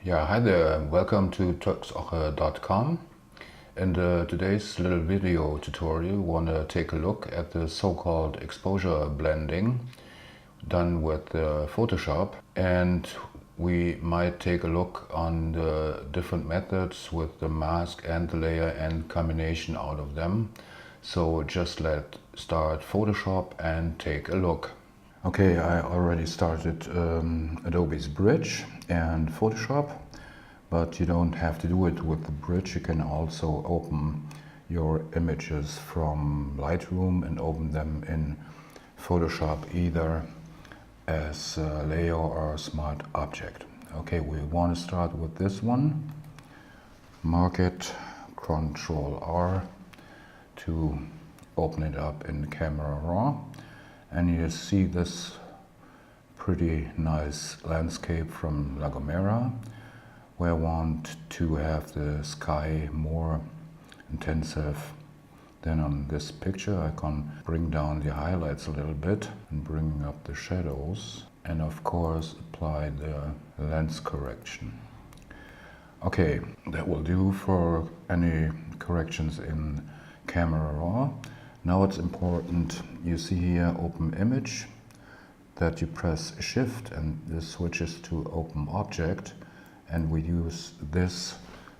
Yeah, hi there. Welcome to turksoche.com. In today's little video tutorial, we want to take a look at the so-called exposure blending done with Photoshop, and we might take a look on the different methods with the mask and the layer and combination out of them. So just let's start Photoshop and take a look. Okay, I already started Adobe's Bridge and Photoshop, but you don't have to do it with the Bridge. You can also open your images from Lightroom and open them in Photoshop either as a layer or a smart object. Okay, we want to start with this one. Mark it, Control R to open it up in Camera Raw. And you see this pretty nice landscape from La Gomera, where I want to have the sky more intensive than on this picture. I can bring down the highlights a little bit and bring up the shadows, and of course apply the lens correction. Okay, that will do for any corrections in Camera Raw. Now it's important, you see here open image, that you press shift and this switches to open object, and we use this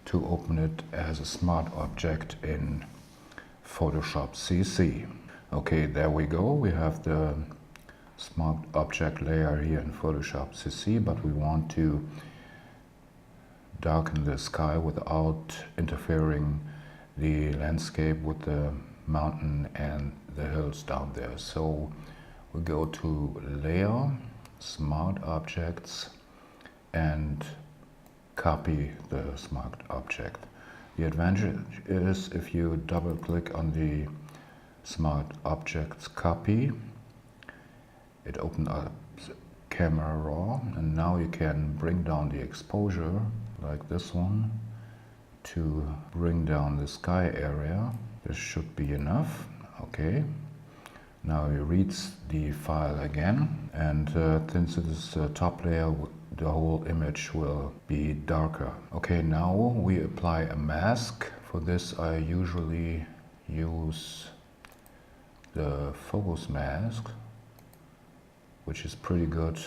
to open it as a smart object in Photoshop CC. Okay, there we go. We have the smart object layer here in Photoshop CC, but we want to darken the sky without interfering the landscape with the mountain and the hills down there. So we go to Layer, Smart Objects, and copy the smart object. The advantage is if you double click on the smart objects copy, it opens up Camera Raw, and now you can bring down the exposure like this one to bring down the sky area. This should be enough. Okay. Now it reads the file again, and since it is a top layer, the whole image will be darker. Okay, now we apply a mask. For this I usually use the focus mask, which is pretty good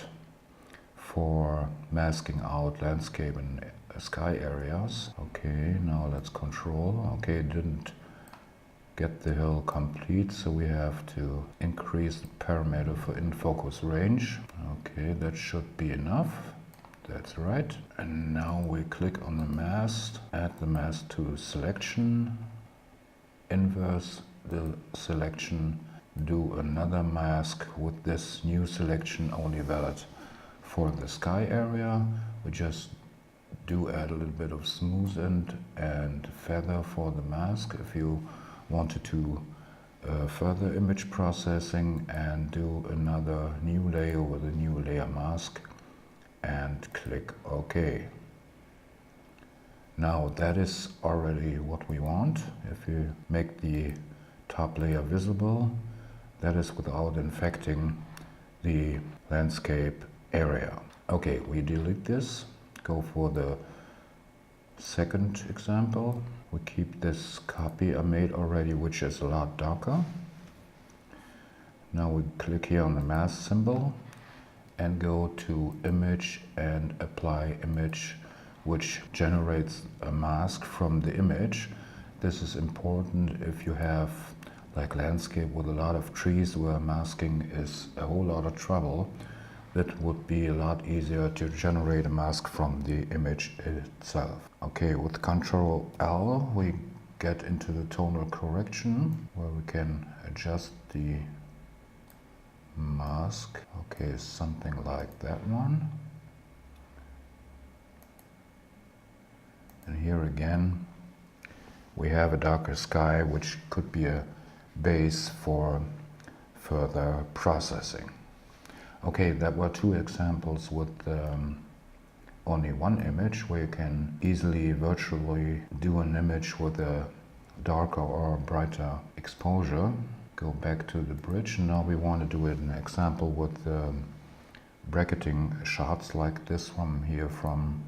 for masking out landscape and sky areas. Okay, now let's control. Okay, it didn't get the hill complete, so we have to increase the parameter for in focus range. Okay, that should be enough. That's right. And now we click on the mask, add the mask to selection, inverse the selection, do another mask with this new selection only valid for the sky area. We just do add a little bit of smooth and feather for the mask if you wanted to further image processing, and do another new layer with a new layer mask and click OK. Now that is already what we want. If you make the top layer visible, that is without infecting the landscape area. Okay, we delete this, go for the second example. We keep this copy I made already, which is a lot darker. Now we click here on the mask symbol and go to image and apply image, which generates a mask from the image. This is important if you have like landscape with a lot of trees where masking is a whole lot of trouble. That would be a lot easier to generate a mask from the image itself. Okay, with Ctrl L we get into the tonal correction, where we can adjust the mask. Okay, something like that one. And here again we have a darker sky, which could be a base for further processing. Okay, that were two examples with only one image, where you can easily virtually do an image with a darker or brighter exposure. Go back to the bridge, and now we want to do an example with bracketing shots like this one here from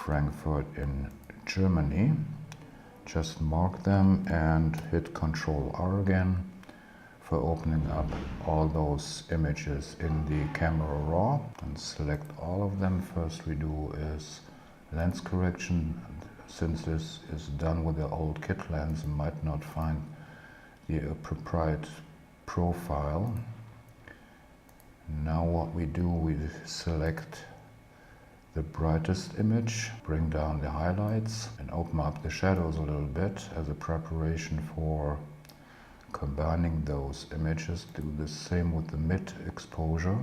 Frankfurt in Germany. Just mark them and hit Ctrl R again for opening up all those images in the camera raw, and select all of them. First we do is lens correction. Since this is done with the old kit lens, you might not find the appropriate profile. Now what we do, we select the brightest image, bring down the highlights and open up the shadows a little bit as a preparation for combining those images. Do the same with the mid exposure.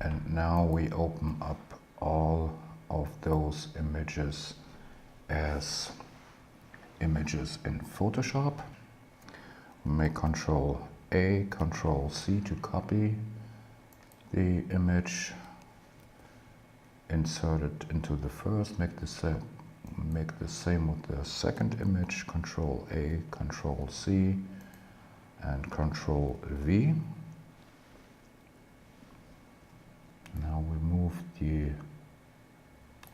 And now we open up all of those images as images in Photoshop. Make Ctrl A, Ctrl C to copy the image, insert it into the first, make the same with the second image, Ctrl A, Ctrl C and Ctrl V. Now we move the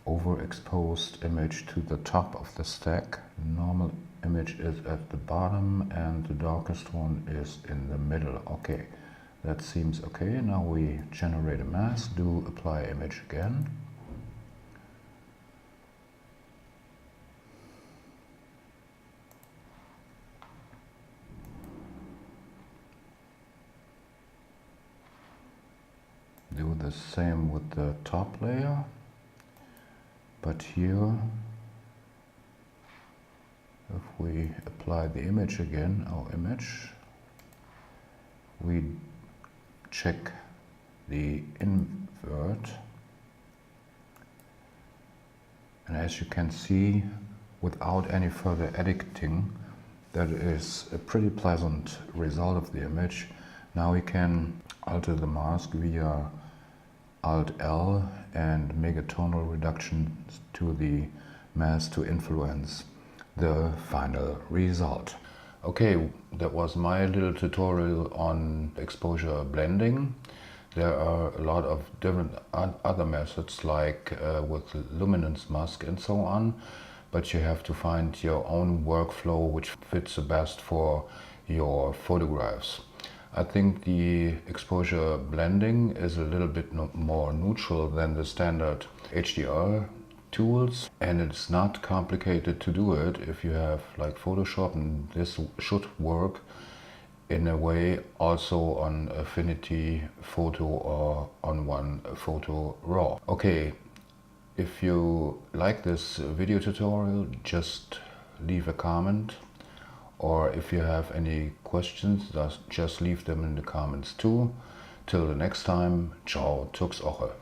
overexposed image to the top of the stack. The normal image is at the bottom and the darkest one is in the middle. Okay, that seems okay. Now we generate a mask, do apply image again. Do the same with the top layer, but here, if we apply the image again, our image, we check the invert, and as you can see, without any further editing, that is a pretty pleasant result of the image. Now we can alter the mask via Alt-L and make a tonal reduction to the mask to influence the final result. Okay, that was my little tutorial on exposure blending. There are a lot of different other methods, like with luminance mask and so on, but you have to find your own workflow which fits the best for your photographs. I think the exposure blending is a little bit more neutral than the standard HDR tools, and it's not complicated to do it if you have like Photoshop, and this should work in a way also on Affinity Photo or on OnePhoto RAW. Okay, if you like this video tutorial, just leave a comment. Or if you have any questions, just leave them in the comments too. Till the next time, ciao, Tux Oche.